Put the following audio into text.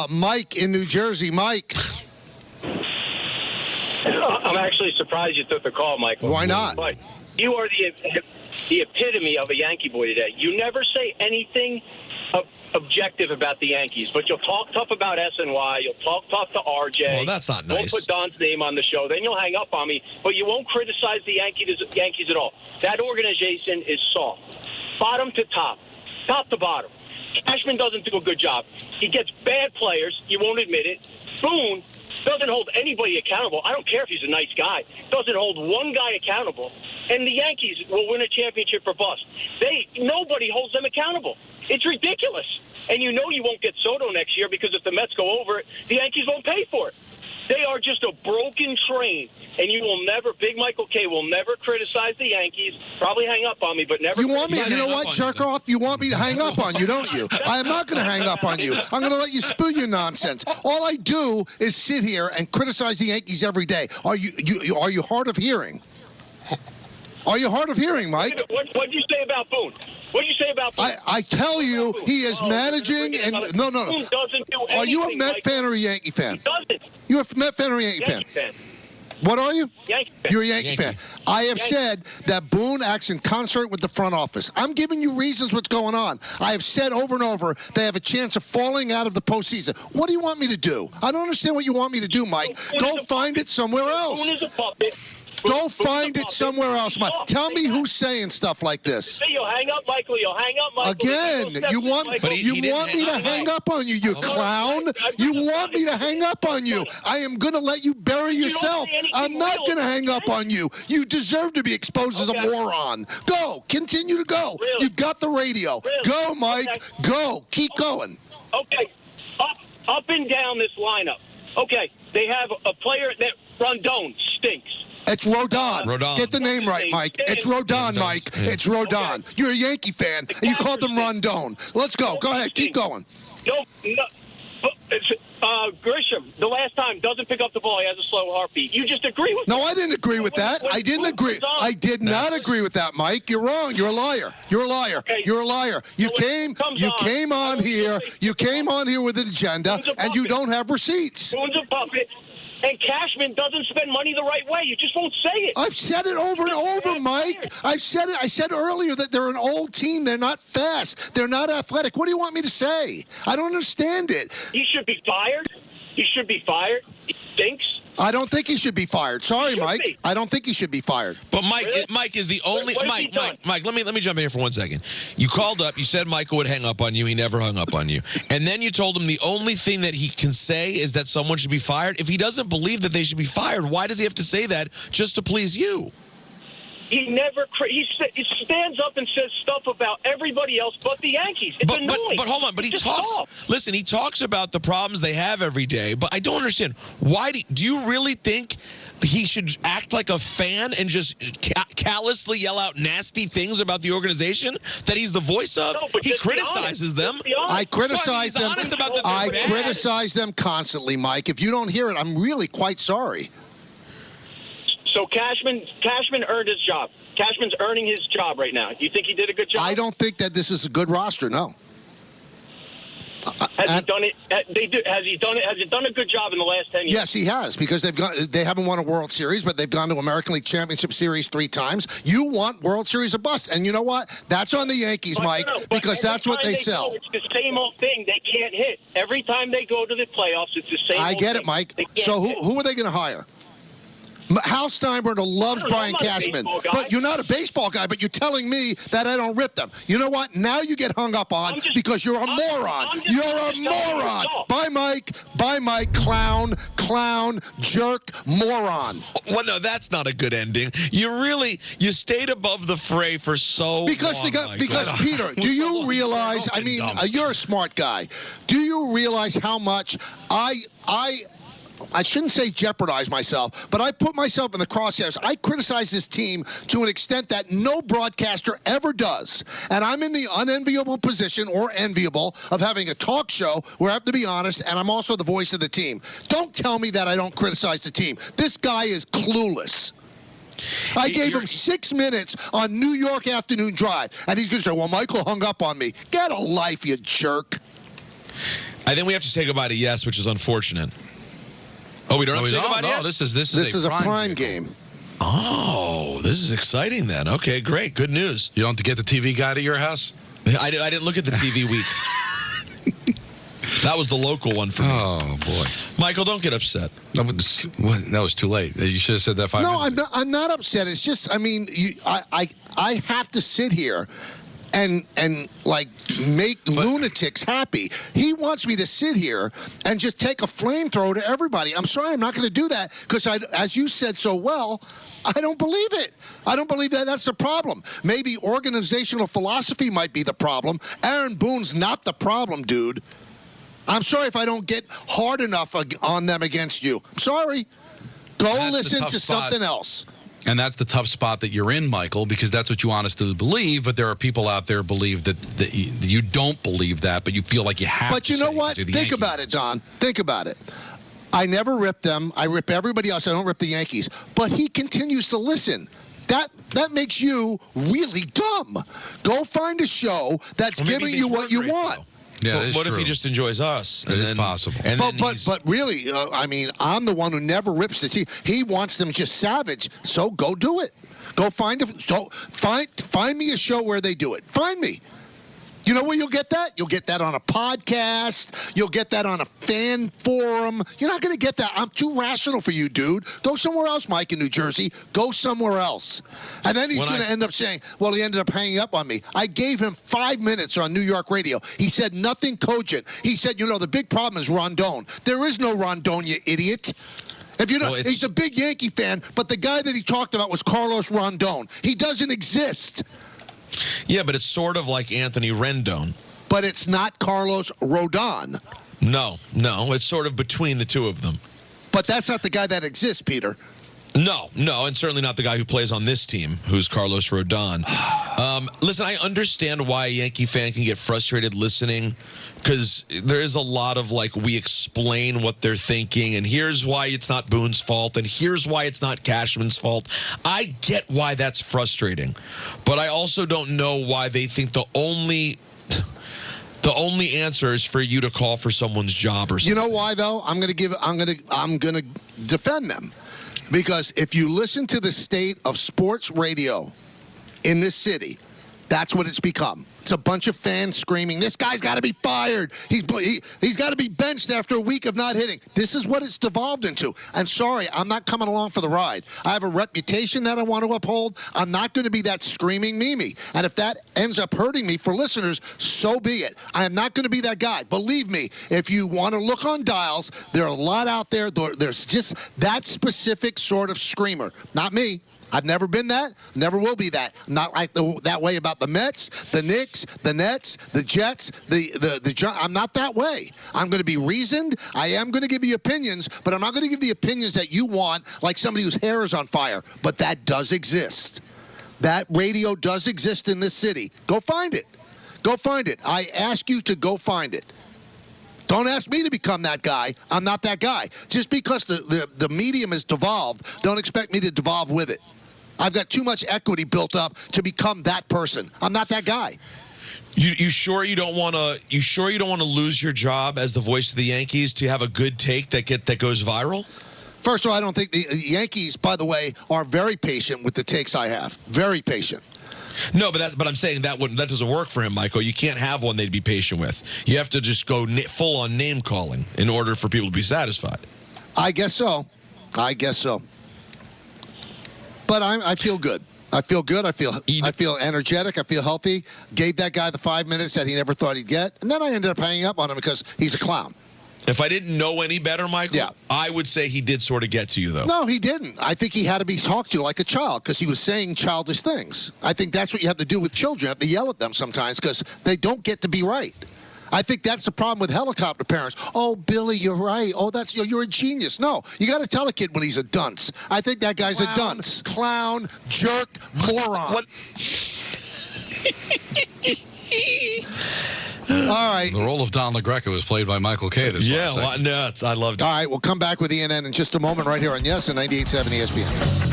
Mike in New Jersey. Mike. I'm actually surprised you took the call, Michael. Why not? But you are the epitome of a Yankee boy today. You never say anything objective about the Yankees, but you'll talk tough about SNY. You'll talk tough to RJ. Well, that's not nice. Won't put Don's name on the show. Then you'll hang up on me, but you won't criticize the Yankees at all. That organization is soft. Bottom to top to bottom. Cashman doesn't do a good job. He gets bad players. You won't admit it. Boone doesn't hold anybody accountable. I don't care if he's a nice guy. Doesn't hold one guy accountable. And the Yankees will win a championship or bust. Nobody holds them accountable. It's ridiculous. And you know you won't get Soto next year because if the Mets go over it, the Yankees won't pay for it. They are just a broken train, and you will never, Big Michael K. will never criticize the Yankees. Probably hang up on me, but never. You want me, you know what, jerk off? You want me to hang up on you, don't you? I am not going to hang up on you. I'm going to let you spew your nonsense. All I do is sit here and criticize the Yankees every day. Are you hard of hearing? Are you hard of hearing, Mike? What did you say about Boone? What did you say about Boone? I tell you, he is managing and no. Boone doesn't do anything. Are you a Met fan or a Yankee fan? He doesn't. You're a Met fan or a Yankee fan? What are you? Yankee fan. You're a Yankee fan. I have said that Boone acts in concert with the front office. I'm giving you reasons what's going on. I have said over and over they have a chance of falling out of the postseason. What do you want me to do? I don't understand what you want me to do, Mike. Go find it somewhere else. Boone is a puppet. Go find it somewhere else, Mike. Tell me who's saying stuff like this. You'll hang up, Michael. You'll hang up, Michael. Again, you want me to hang up on you, you clown. You want me to hang up on you. I am going to let you bury yourself. I'm not going to hang up on you. You deserve to be exposed as a moron. Go. Continue to go. You've got the radio. Go, Mike. Go. Keep going. Okay. Up and down this lineup. Okay. They have a player that Rondon stinks. It's Rodon. Get the name right, Mike. It's Rodon, Mike. It's Rodon. Okay. You're a Yankee fan, and you called them Rondon. Let's go. Go ahead. Keep going. No. Grisham, the last time, doesn't pick up the ball. He has a slow heartbeat. You just agree with that? No, I didn't agree with that. I didn't agree. I did not agree with that, Mike. You're wrong. You're a liar. You're a liar. Okay. You're a liar. You came on here with an agenda, and you don't have receipts. Boone's a puppet. And Cashman doesn't spend money the right way. You just won't say it. I've said it over and over, Mike. I've said it. I said earlier that they're an old team. They're not fast. They're not athletic. What do you want me to say? I don't understand it. He should be fired. He should be fired. He stinks. I don't think he should be fired. Sorry, Mike. I don't think he should be fired. But Mike is the only Mike. Let me jump in here for 1 second. You called up. You said Michael would hang up on you. He never hung up on you. And then you told him the only thing that he can say is that someone should be fired. If he doesn't believe that they should be fired, why does he have to say that just to please you? He never. He stands up and says stuff about everybody else but the Yankees. It's annoying. But hold on. But he talks. Listen, he talks about the problems they have every day. But I don't understand. Why do you really think he should act like a fan and just callously yell out nasty things about the organization that he's the voice of? No, he criticizes them. I criticize them. I criticize them constantly, Mike. If you don't hear it, I'm really quite sorry. So Cashman earned his job. Cashman's earning his job right now. You think he did a good job? I don't think that this is a good roster. No. Has he done it? Has he done it? Has it done a good job in the last 10 years? Yes, he has, because they haven't won a World Series, but they've gone to American League Championship Series 3 times. You want World Series or bust, and you know what? That's on the Yankees, Mike, because that's what they sell. It's the same old thing. They can't hit. Every time they go to the playoffs, it's the same. I get it, Mike. So who are they going to hire? Hal Steinbrenner loves Brian Cashman, but you're not a baseball guy, but you're telling me that I don't rip them. You know what? Now you get hung up on because you're a moron. You're a moron. Bye, Mike. Bye, Mike. Clown, jerk, moron. Well, no, that's not a good ending. You stayed above the fray for so long. Because Peter, do you realize, I mean, you're a smart guy. Do you realize how much I shouldn't say jeopardize myself, but I put myself in the crosshairs. I criticize this team to an extent that no broadcaster ever does. And I'm in the unenviable position, or enviable, of having a talk show where I have to be honest, and I'm also the voice of the team. Don't tell me that I don't criticize the team. This guy is clueless. I gave him 6 minutes on New York Afternoon Drive, and he's going to say, well, Michael hung up on me. Get a life, you jerk. I think we have to say goodbye to Yes, which is unfortunate. Oh, we don't have to say goodbye to Yes? This is a prime game. Oh, this is exciting then. Okay, great. Good news. You don't have to get the TV guide at your house? I didn't look at the TV week. That was the local one for me. Oh, boy. Michael, don't get upset. That was too late. You should have said that 5 minutes ago. I'm not upset. It's just, I mean, I have to sit here and like make lunatics happy. He wants me to sit here and just take a flamethrower to everybody. I'm sorry, I'm not going to do that because, as you said so well, I don't believe it. I don't believe that that's the problem. Maybe organizational philosophy might be the problem. Aaron Boone's not the problem, dude. I'm sorry if I don't get hard enough on them against you. I'm sorry. Go listen to something else. And that's the tough spot that you're in, Michael, because that's what you honestly believe. But there are people out there believe that you don't believe that, but you feel like you have to. But you know what? Think about it, Don. Think about it. I never rip them. I rip everybody else. I don't rip the Yankees. But he continues to listen. That makes you really dumb. Go find a show that's giving you what you want. Though. Yeah, but what if he just enjoys us? It is possible. And but really, I mean, I'm the one who never rips the team. He wants them just savage. So go do it. Go find me a show where they do it. Find me. You know where you'll get that? You'll get that on a podcast. You'll get that on a fan forum. You're not going to get that. I'm too rational for you, dude. Go somewhere else, Mike, in New Jersey. Go somewhere else. And then he's going to end up saying, well, he ended up hanging up on me. I gave him 5 minutes on New York radio. He said nothing cogent. He said, the big problem is Rondon. There is no Rondon, you idiot. If you know, he's a big Yankee fan, but the guy that he talked about was Carlos Rondon. He doesn't exist. Yeah, but it's sort of like Anthony Rendon. But it's not Carlos Rodon. No, it's sort of between the two of them. But that's not the guy that exists, Peter. No, and certainly not the guy who plays on this team, who's Carlos Rodon. Listen, I understand why a Yankee fan can get frustrated listening, because there is a lot of, we explain what they're thinking, and here's why it's not Boone's fault, and here's why it's not Cashman's fault. I get why that's frustrating, but I also don't know why they think the only answer is for you to call for someone's job or something. You know why, though? I'm going to defend them. Because if you listen to the state of sports radio in this city, that's what it's become. It's a bunch of fans screaming, this guy's got to be fired. He's got to be benched after a week of not hitting. This is what it's devolved into. And sorry, I'm not coming along for the ride. I have a reputation that I want to uphold. I'm not going to be that screaming Mimi. And if that ends up hurting me for listeners, so be it. I am not going to be that guy. Believe me, if you want to look on dials, there are a lot out there. There's just that specific sort of screamer. Not me. I've never been that, never will be that. Not like that way about the Mets, the Knicks, the Nets, the Jets, I'm not that way. I'm going to be reasoned. I am going to give you opinions, but I'm not going to give the opinions that you want, like somebody whose hair is on fire. But that does exist. That radio does exist in this city. Go find it. Go find it. I ask you to go find it. Don't ask me to become that guy. I'm not that guy. Just because the medium is devolved, don't expect me to devolve with it. I've got too much equity built up to become that person. I'm not that guy. You sure you don't want to? You sure you don't want to lose your job as the voice of the Yankees to have a good take that goes viral? First of all, I don't think the Yankees, by the way, are very patient with the takes I have. Very patient. No, but I'm saying that doesn't work for him, Michael. You can't have one they'd be patient with. You have to just go full on name calling in order for people to be satisfied. I guess so. But I feel good. I feel good. I feel energetic. I feel healthy. Gave that guy the 5 minutes that he never thought he'd get, and then I ended up hanging up on him because he's a clown. If I didn't know any better, Michael, I would say he did sort of get to you, though. No, he didn't. I think he had to be talked to like a child because he was saying childish things. I think that's what you have to do with children. You have to yell at them sometimes because they don't get to be right. I think that's the problem with helicopter parents. Oh, Billy, you're right. Oh, you're a genius. No, you got to tell a kid when he's a dunce. I think that guy's a dunce. Clown, jerk, moron. What? All right. The role of Don LaGreca was played by Michael Caine. Yeah, nuts. I loved it. All right, we'll come back with ENN in just a moment right here on Yes and 98.7 ESPN.